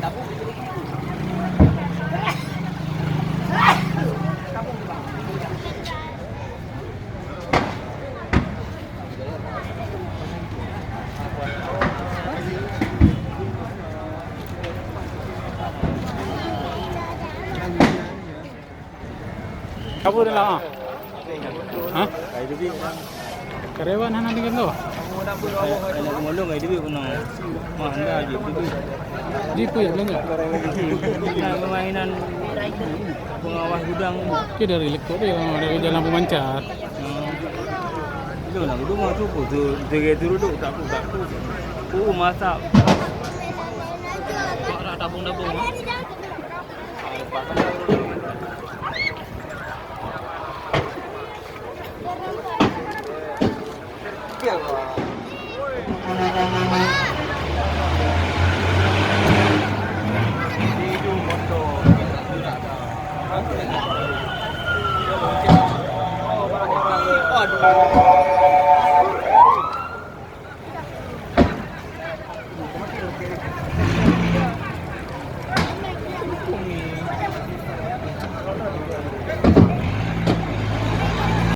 Kabur lang ah. Ha? Karyawan na natin ko. Anak mulung ay dibi kuno. Mahanda aja dibi. Jipu ya belum ya? Nah, permainan pengawas gudang. Oke dari lekuk dia dari jalan pemancar. Itu nak itu mau tu tu duduk tak tu masak. Nak tabung-tabung. Aduh.